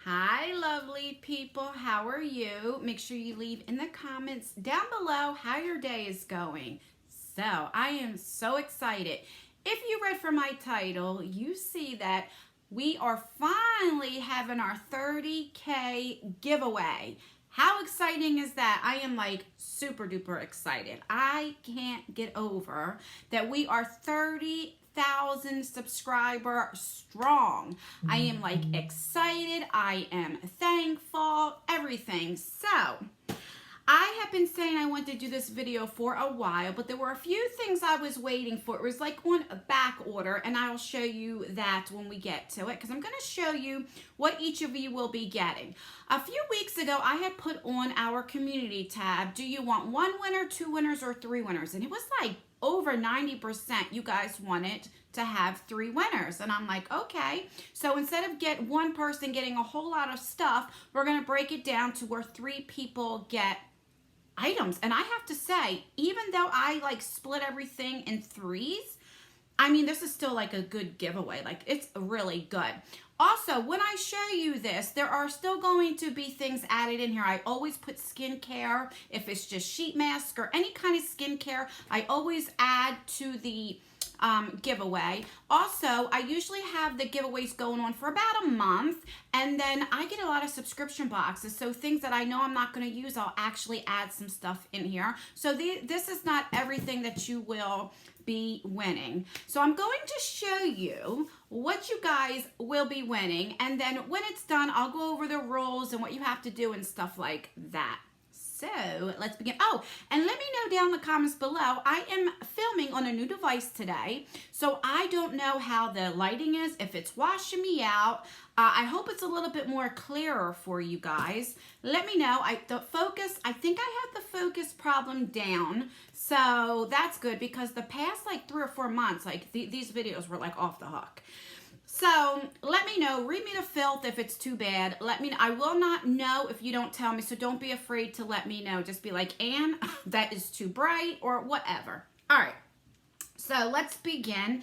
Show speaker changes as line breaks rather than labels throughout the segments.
Hi, lovely people. How are you? Make sure you leave in the comments down below how your day is going. So, I am so excited. If you read from my title, you see that we are finally having our 30K giveaway. How exciting is that? I am like super duper excited. I can't get over that we are 30,000 subscriber strong. I am like excited. I am thankful, everything. So I have been saying I want to do this video for a while, but there were a few things I was waiting for. It was like on a back order, and I'll show you that when we get to it, because I'm going to show you what each of you will be getting. A few weeks ago, I had put on our community tab, do you want one winner, two winners, or three winners? And it was like over 90% you guys wanted to have three winners. And I'm like, okay. So instead of get one person getting a whole lot of stuff, we're going to break it down to where three people get items. And I have to say, even though I like split everything in threes, I mean, this is still like a good giveaway. Like, it's really good. Also, when I show you this, there are still going to be things added in here. I always put skincare. If it's just sheet mask or any kind of skincare, I always add to the giveaway. Also, I usually have the giveaways going on for about a month, and then I get a lot of subscription boxes. So things that I know I'm not going to use, I'll actually add some stuff in here. So this is not everything that you will be winning. So I'm going to show you what you guys will be winning, and then when it's done, I'll go over the rules and what you have to do and stuff like that. So let's begin. Oh, and let me know down in the comments below. I am filming on a new device today, so I don't know how the lighting is, if it's washing me out. I hope it's a little bit more clearer for you guys. Let me know. I think I have the focus problem down, so that's good, because the past like 3 or 4 months, like these videos were like off the hook. So let me know, read me the filth if it's too bad. Let me know. I will not know if you don't tell me, so don't be afraid to let me know. Just be like, Anne, that is too bright, or whatever. All right, so let's begin.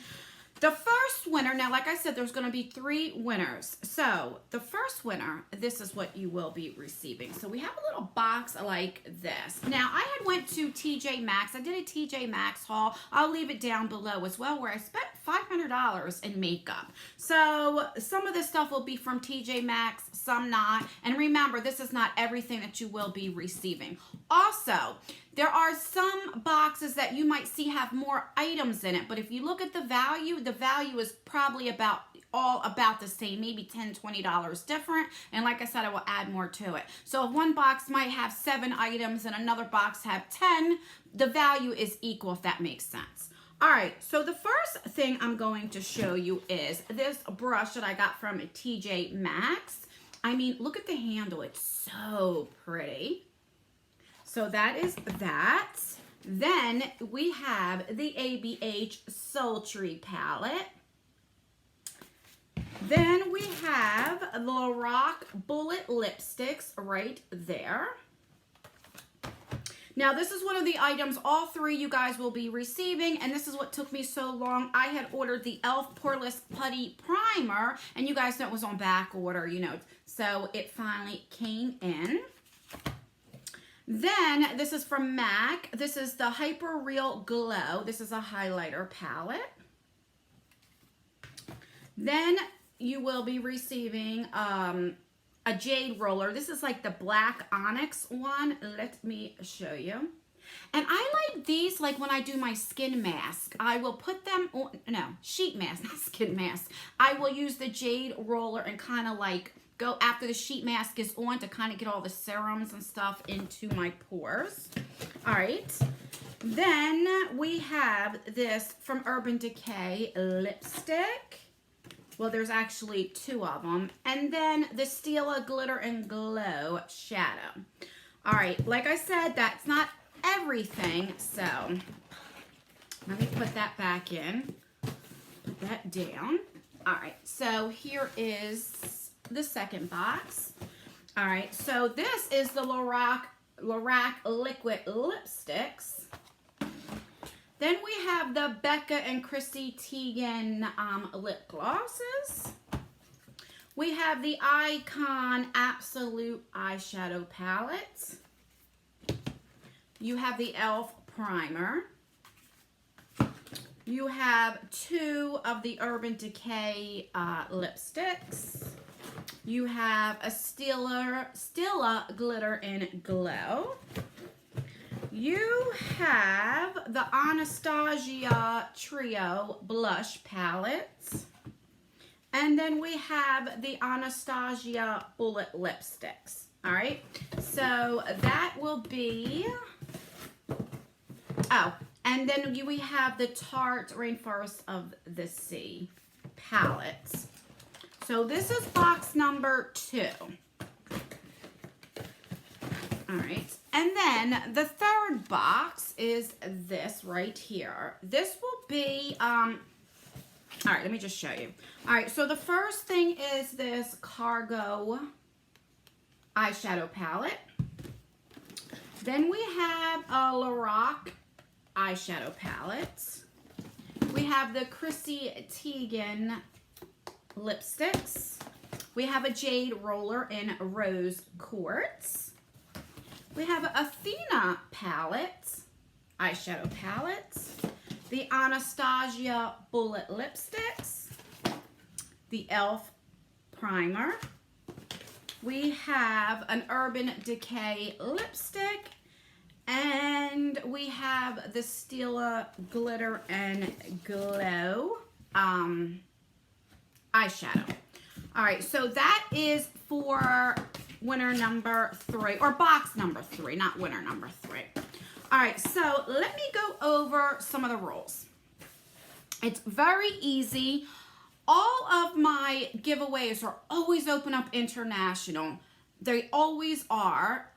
The first winner, now like I said, there's going to be 3 winners. So the first winner, this is what you will be receiving. So we have a little box like this. Now I had went to TJ Maxx. I did a TJ Maxx haul. I'll leave it down below as well, where I spent $500 in makeup. So some of this stuff will be from TJ Maxx, some not. And remember, this is not everything that you will be receiving. Also, there are some boxes that you might see have more items in it, but if you look at the value is probably all about the same, maybe $10, $20 different. And like I said, I will add more to it. So if one box might have 7 items and another box have 10, the value is equal, if that makes sense. All right, so the first thing I'm going to show you is this brush that I got from TJ Maxx. I mean, look at the handle. It's so pretty. So that is that. Then we have the ABH Sultry palette. Then we have the Lorac Bullet lipsticks right there. Now this is one of the items all 3 you guys will be receiving, and this is what took me so long. I had ordered the e.l.f. Poreless Putty Primer, and you guys know it was on back order, you know, so it finally came in. Then, this is from MAC. This is the Hyper Real Glow. This is a highlighter palette. Then, you will be receiving a jade roller. This is like the black onyx one. Let me show you. And I like these, like when I do my skin mask. I will put them on, no, sheet mask, not skin mask. I will use the jade roller and kind of like go after the sheet mask is on to kind of get all the serums and stuff into my pores. All right. Then we have this from Urban Decay lipstick. Well, there's actually 2 of them. And then the Stila Glitter and Glow shadow. All right. Like I said, that's not everything. So let me put that back in. Put that down. All right. So here is the second box. All right, so this is the Lorac liquid lipsticks. Then we have the Becca and Chrissy Teigen lip glosses. We have the Icon Absolute Eyeshadow Palette. You have the e.l.f. Primer. You have 2 of the Urban Decay lipsticks. You have a Stila Glitter and Glow. You have the Anastasia Trio Blush Palettes. And then we have the Anastasia Bullet Lipsticks. All right, so that will be, oh, and then we have the Tarte Rainforest of the Sea palettes. So this is box number 2. All right, and then the third box is this right here. This will be, all right, let me just show you. All right, so the first thing is this Cargo eyeshadow palette. Then we have a Lorac eyeshadow palette. We have the Chrissy Teigen lipsticks. We have a Jade Roller in Rose Quartz. We have an Athena palette, eyeshadow palettes. The Anastasia Bullet lipsticks. The e.l.f. primer. We have an Urban Decay lipstick. And we have the Stila Glitter and Glow eyeshadow. All right, so that is for winner number 3, or box number 3, not winner number 3. All right, so let me go over some of the rules. It's very easy. All of my giveaways are always open up international. They always are.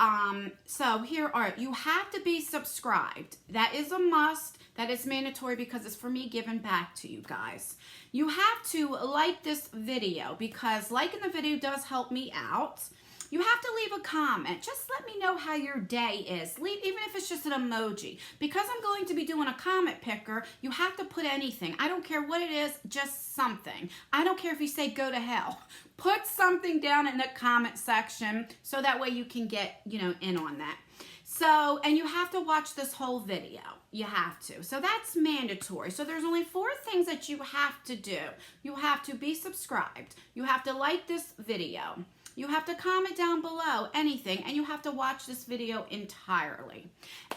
So here are, you have to be subscribed. That is a must. That is mandatory because it's for me giving back to you guys. You have to like this video because liking the video does help me out. You have to leave a comment. Just let me know how your day is. Leave, even if it's just an emoji. Because I'm going to be doing a comment picker, you have to put anything. I don't care what it is, just something. I don't care if you say go to hell. Put something down in the comment section so that way you can get, in on that. So, and you have to watch this whole video. You have to. So that's mandatory. So there's only 4 things that you have to do. You have to be subscribed. You have to like this video. You have to comment down below anything, and you have to watch this video entirely.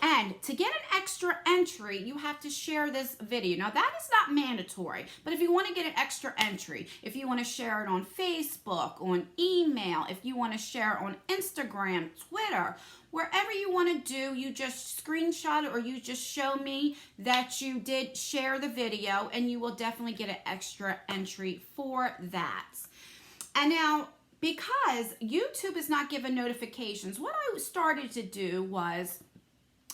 And to get an extra entry, you have to share this video. Now, that is not mandatory, but if you want to get an extra entry, if you want to share it on Facebook, on email, if you want to share it on Instagram, Twitter, wherever you want to do, you just screenshot it or you just show me that you did share the video, and you will definitely get an extra entry for that. And now, because YouTube is not giving notifications, what I started to do was,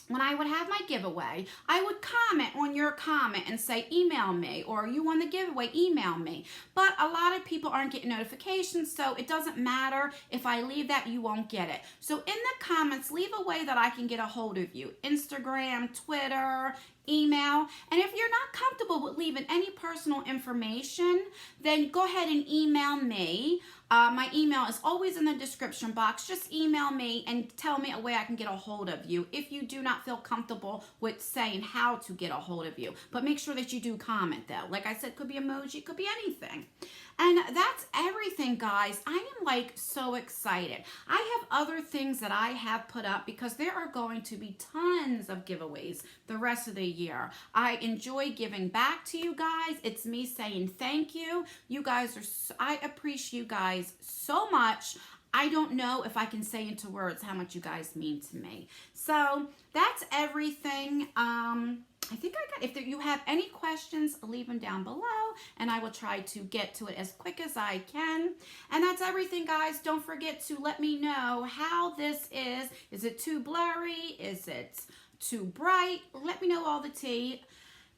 when I would have my giveaway, I would comment on your comment and say, email me, or you won the giveaway, email me. But a lot of people aren't getting notifications, so it doesn't matter. If I leave that, you won't get it. So in the comments, leave a way that I can get a hold of you. Instagram, Twitter, email. And if you're not comfortable with leaving any personal information, then go ahead and email me. My email is always in the description box. Just email me and tell me a way I can get a hold of you if you do not feel comfortable with saying how to get a hold of you. But make sure that you do comment though. Like I said, could be emoji, could be anything. And that's everything, guys. I am like so excited. I have other things that I have put up because there are going to be tons of giveaways the rest of the year. I enjoy giving back to you guys. It's me saying thank you. You guys are, I appreciate you guys so much. I don't know if I can say into words how much you guys mean to me. So that's everything. I think I got, if you have any questions, leave them down below and I will try to get to it as quick as I can. And that's everything, guys. Don't forget to let me know how this is. Is it too blurry? Is it too bright? Let me know all the tea.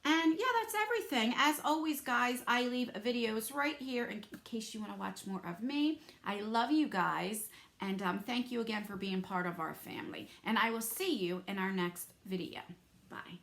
And yeah, that's everything. As always, guys, I leave videos right here in case you want to watch more of me. I love you guys. And thank you again for being part of our family. And I will see you in our next video. Bye.